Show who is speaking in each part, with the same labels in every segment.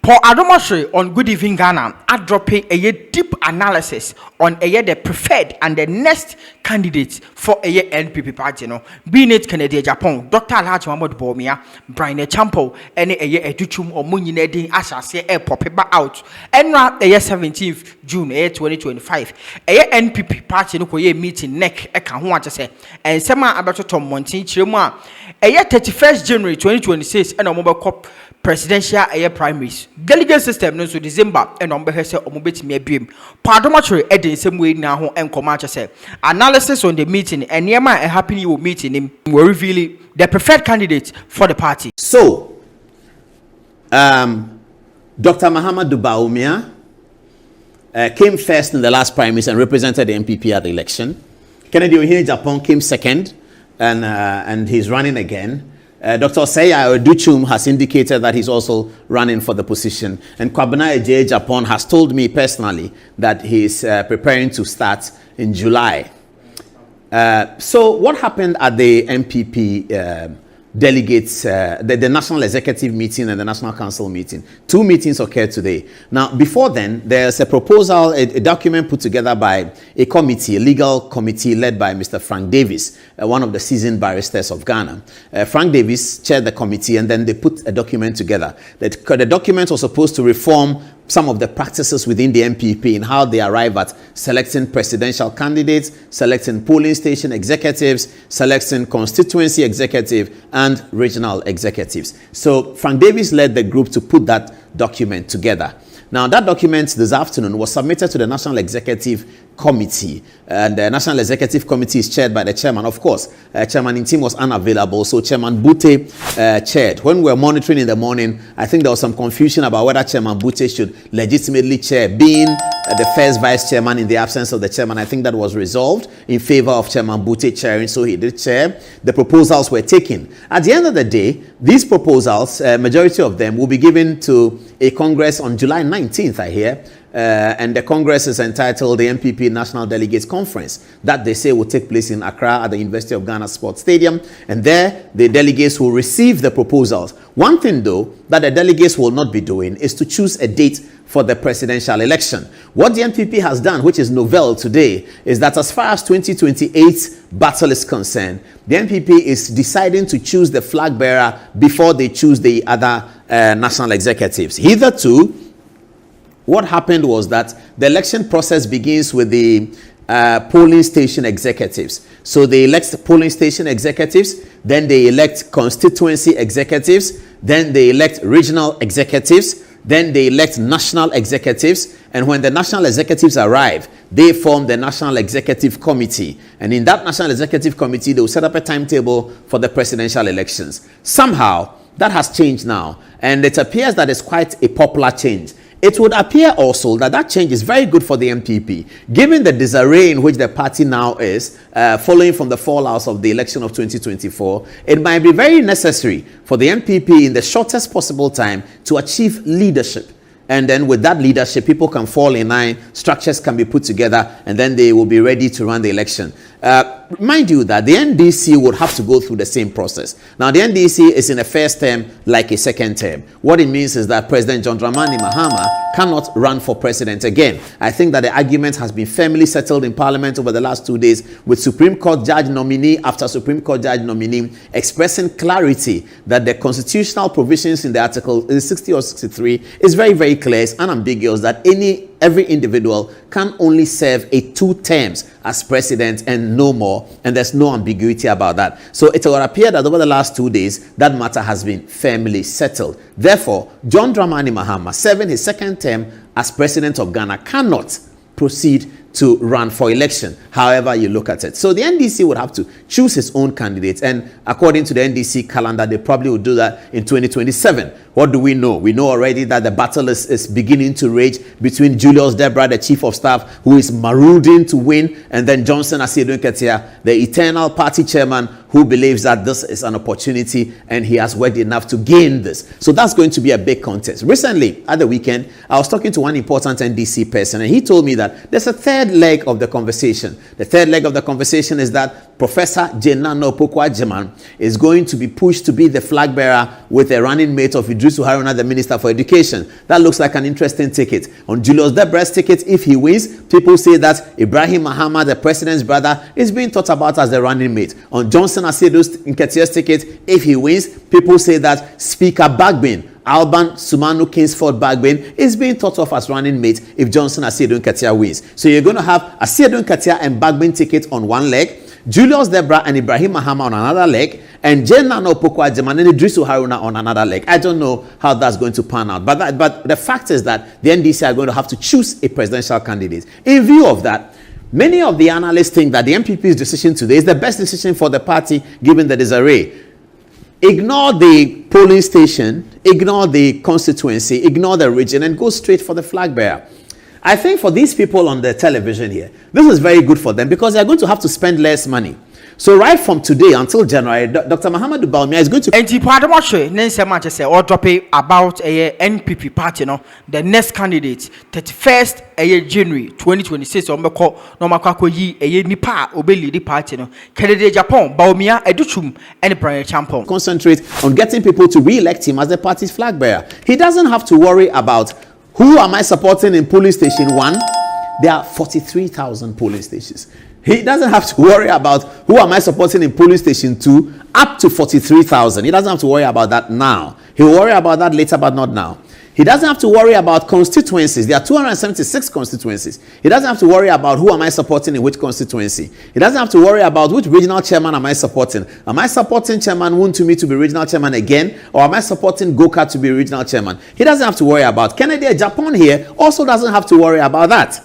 Speaker 1: Paul Adom Otchere on Good Evening Ghana are dropping a deep analysis on the preferred and the next candidates for a NPP party. Being it Canada, Japan, Dr. Alhaji Mahmoud Bawumia, Brian Champo, and a Duchum or Munyinedi Asha say a popeba out. And now the 17th June 2025. A NPP party no meeting NEC a can say and Sama about Tom Monti Chirma. A 31st January 2026 and a mobile cop presidential primaries. Delegate system no so December and on behese omobeti me abiem. Adom Otchere e dey same way na ho encomacha say analysis on the meeting and yema e happen you meeting him will reveal the preferred candidate for the party.
Speaker 2: So Dr. Mahamudu Bawumia came first in the last primaries and represented the NPP at the election. Kennedy Ohene Japan came second and he's running again. Dr. Osei Oduchum has indicated that he's also running for the position. And Kwabena Ejie Japan has told me personally that he's preparing to start in July. So what happened at the NPP delegates, the National Executive Meeting and the National Council Meeting? Two meetings occurred today. Now, before then, there's a proposal, a document put together by a committee, a legal committee led by Mr. Frank Davis, one of the seasoned barristers of Ghana. Frank Davis chaired the committee, and then they put a document together. The document was supposed to reform some of the practices within the NPP in how they arrive at selecting presidential candidates, selecting polling station executives, selecting constituency executive and regional executives. So Frank Davis led the group to put that document together. Now that document this afternoon was submitted to the National Executive Committee, and the National Executive Committee is chaired by the chairman. Of course, Chairman Intim was unavailable, so Chairman Bute chaired. When we were monitoring in the morning, I think there was some confusion about whether Chairman Bute should legitimately chair, being the first vice chairman in the absence of the chairman. I think that was resolved in favor of Chairman Bute chairing, so he did chair. The proposals were taken. At the end of the day, these proposals, majority of them, will be given to a Congress on July 19th, I hear. And the Congress is entitled the NPP National Delegates Conference, that they say will take place in Accra at the University of Ghana Sports Stadium. And there, the delegates will receive the proposals. One thing, though, that the delegates will not be doing is to choose a date for the presidential election. What the NPP has done, which is novel today, is that as far as 2028 battle is concerned, the NPP is deciding to choose the flag bearer before they choose the other national executives. Hitherto, what happened was that the election process begins with the polling station executives. So they elect the polling station executives, then they elect constituency executives, then they elect regional executives, then they elect national executives, and when the national executives arrive, they form the National Executive Committee. And in that National Executive Committee, they will set up a timetable for the presidential elections. Somehow, that has changed now, and it appears that it's quite a popular change. It would appear also that that change is very good for the NPP, given the disarray in which the party now is, following from the fallout of the election of 2024. It might be very necessary for the NPP in the shortest possible time to achieve leadership. And then with that leadership, people can fall in line, structures can be put together, and then they will be ready to run the election. Mind you that the NDC would have to go through the same process. Now, the NDC is in a first term like a second term. What it means is that President John Dramani Mahama cannot run for president again. I think that the argument has been firmly settled in Parliament over the last 2 days, with Supreme Court judge nominee after Supreme Court judge nominee expressing clarity that the constitutional provisions in the article 60 or 63 is very, very clear, it's unambiguous, that every individual can only serve 2 terms as president and no more, and there's no ambiguity about that. So it will appear that over the last 2 days, that matter has been firmly settled. Therefore, John Dramani Mahama, serving his second term as president of Ghana, cannot proceed to run for election, however you look at it. So the NDC would have to choose his own candidate, and according to the NDC calendar, they probably will do that in 2027. What do we know? We know already that the battle is beginning to rage between Julius Debra, the chief of staff, who is marauding to win, and then Johnson Asiedu Nketia, the eternal party chairman, who believes that this is an opportunity and he has worked enough to gain this. So that's going to be a big contest. Recently, at the weekend, I was talking to one important NDC person, and he told me that there's a third leg of the conversation. The third leg of the conversation is that Professor Dowona Otchere is going to be pushed to be the flag bearer with a running mate of Idrisu Haruna, the Minister for Education. That looks like an interesting ticket. On Julius Debra's ticket, if he wins, people say that Ibrahim Mahama, the president's brother, is being thought about as the running mate. On Johnson Asiedu Nketiah's ticket, if he wins, people say that Speaker Bagbin, Alban Sumanu Kingsford Bagbin, is being thought of as running mate if Johnson Asiedu Nketiah wins. So you're going to have Asiedu Nketiah and Bagbin ticket on one leg, Julius Debra and Ibrahim Mahama on another leg, and Dowona Otchere and Idrisu Haruna on another leg. I don't know how that's going to pan out, but the fact is that the NDC are going to have to choose a presidential candidate. In view of that, many of the analysts think that the NPP's decision today is the best decision for the party given the disarray. Ignore the polling station, ignore the constituency, ignore the region, and go straight for the flag bearer. I think for these people on the television here, this is very good for them because they're going to have to spend less money. So right from today until January, Dr. Muhammadu Bawumia is going to...
Speaker 1: NPP Adom Otchere nense match say or drop about a NPP party no the next candidate 31st January 2026 on meko no makwa yi nipa obeli di party no candidate Japan Bawumia Educhum and Brian Champon
Speaker 2: concentrate on getting people to re-elect him as the party's flag bearer. He doesn't have to worry about who am I supporting in polling station 1. There are 43,000 polling stations. He doesn't have to worry about who am I supporting in polling station 2 up to 43,000. He doesn't have to worry about that now. He'll worry about that later, but not now. He doesn't have to worry about constituencies. There are 276 constituencies. He doesn't have to worry about who am I supporting in which constituency. He doesn't have to worry about which regional chairman am I supporting. Am I supporting Chairman Wuntumi to be regional chairman again, or am I supporting Goka to be regional chairman? He doesn't have to worry about. Kennedy Japan here also doesn't have to worry about that.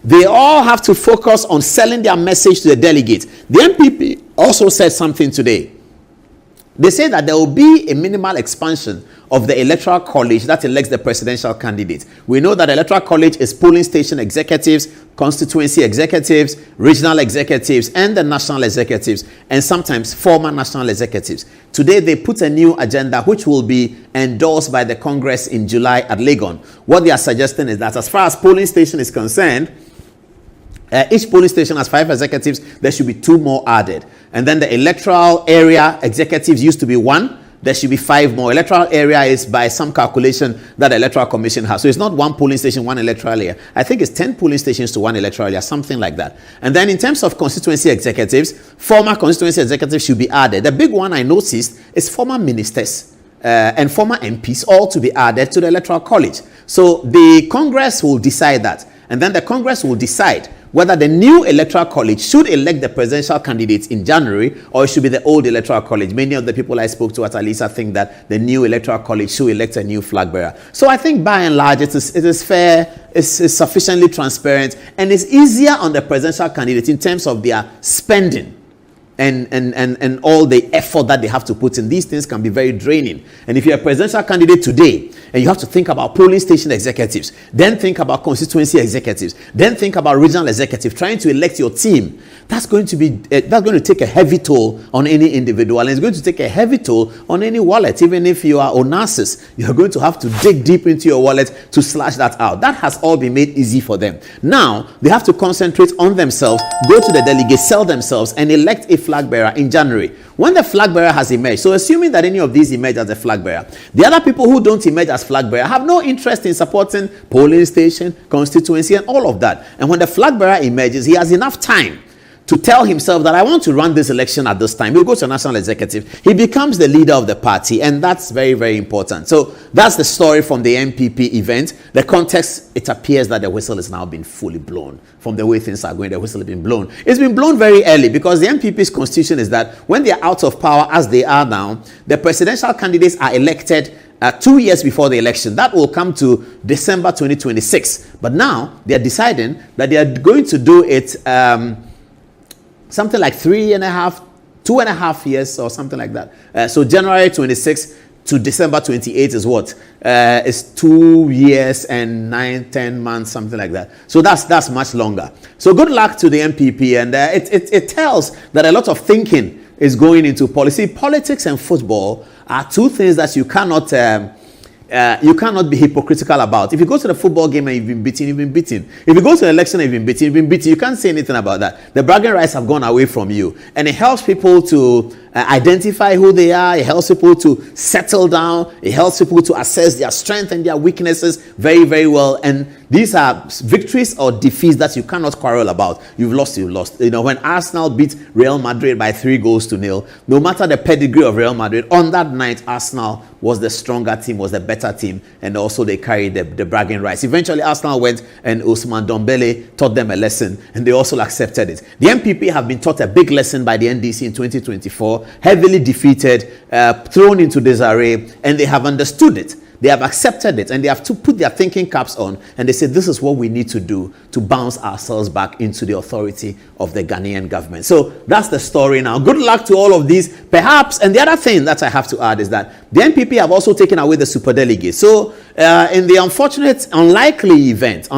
Speaker 2: They all have to focus on selling their message to the delegates. The NPP also said something today. They say that there will be a minimal expansion of the electoral college that elects the presidential candidate. We know that the electoral college is polling station executives, constituency executives, regional executives, and the national executives, and sometimes former national executives. Today, they put a new agenda which will be endorsed by the Congress in July at Legon. What they are suggesting is that as far as polling station is concerned, each polling station has 5 executives. There should be 2 more added. And then the electoral area executives used to be 1. There should be 5 more. Electoral area is by some calculation that the Electoral Commission has. So it's not 1 polling station, 1 electoral area. I think it's 10 polling stations to 1 electoral area, something like that. And then in terms of constituency executives, former constituency executives should be added. The big one I noticed is former ministers and former MPs, all to be added to the Electoral College. So the Congress will decide that. And then the Congress will decide whether the new electoral college should elect the presidential candidates in January or it should be the old electoral college. Many of the people I spoke to at Alisa think that the new electoral college should elect a new flag bearer. So I think by and large it is fair, it's sufficiently transparent, and it's easier on the presidential candidate in terms of their spending and all the effort that they have to put in. These things can be very draining. And if you're a presidential candidate today and you have to think about polling station executives, then think about constituency executives, then think about regional executives, trying to elect your team, that's going to take a heavy toll on any individual, and it's going to take a heavy toll on any wallet. Even if you are Onassis, you're going to have to dig deep into your wallet to slash that out. That has all been made easy for them. Now they have to concentrate on themselves, go to the delegates, sell themselves, and elect a flag bearer in January when the flag bearer has emerged. So assuming that any of these emerge as a flag bearer, the other people who don't emerge as flag bearer have no interest in supporting polling station, constituency, and all of that. And when the flag bearer emerges, he has enough time to tell himself that I want to run this election at this time. He'll go to a national executive. He becomes the leader of the party, and that's very, very important. So that's the story from the NPP event. The context, it appears that the whistle is now being fully blown. From the way things are going, the whistle has been blown. It's been blown very early because the NPP's constitution is that when they are out of power, as they are now, the presidential candidates are elected 2 years before the election. That will come to December 2026. But now they are deciding that they are going to do it something like 2.5 years or something like that. So January 26 to December 28 is what? It's 2 years and 9-10 months, something like that. So that's much longer. So good luck to the NPP, and it tells that a lot of thinking is going into policy. Politics and football are 2 things that you cannot you cannot be hypocritical about. If you go to the football game and you've been beaten, you've been beaten. If you go to the election and you've been beaten, you've been beaten. You can't say anything about that. The bragging rights have gone away from you. And it helps people to identify who they are. It helps people to settle down. It helps people to assess their strength and their weaknesses very, very well. And these are victories or defeats that you cannot quarrel about. You've lost, you've lost. You know, when Arsenal beat Real Madrid by 3-0, no matter the pedigree of Real Madrid, on that night, Arsenal was the stronger team, was the better team, and also they carried the bragging rights. Eventually, Arsenal went and Ousmane Dembele taught them a lesson, and they also accepted it. The NPP have been taught a big lesson by the NDC in 2024, heavily defeated, thrown into disarray, and they have understood it. They have accepted it, and they have to put their thinking caps on, and they say this is what we need to do to bounce ourselves back into the authority of the Ghanaian government. So that's the story now. Good luck to all of these. Perhaps, and the other thing that I have to add is that the NPP have also taken away the superdelegates. So in the unlikely event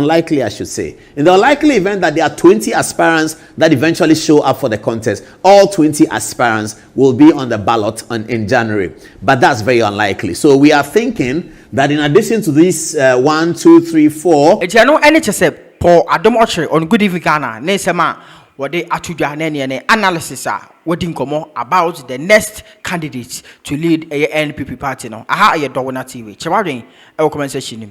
Speaker 2: that there are 20 aspirants that eventually show up for the contest, all 20 aspirants will be on the ballot in January. But that's very unlikely. So we are thinking that in addition to these 1, 2, 3, 4,
Speaker 1: it's no NHS Paul Adom Otchere on Good Evening Ghana. Nesema what they atujwa ne analysis what inkomo about the next candidates to lead a NPP party no. Aha ye Dowona TV. Chewadwen e comment section.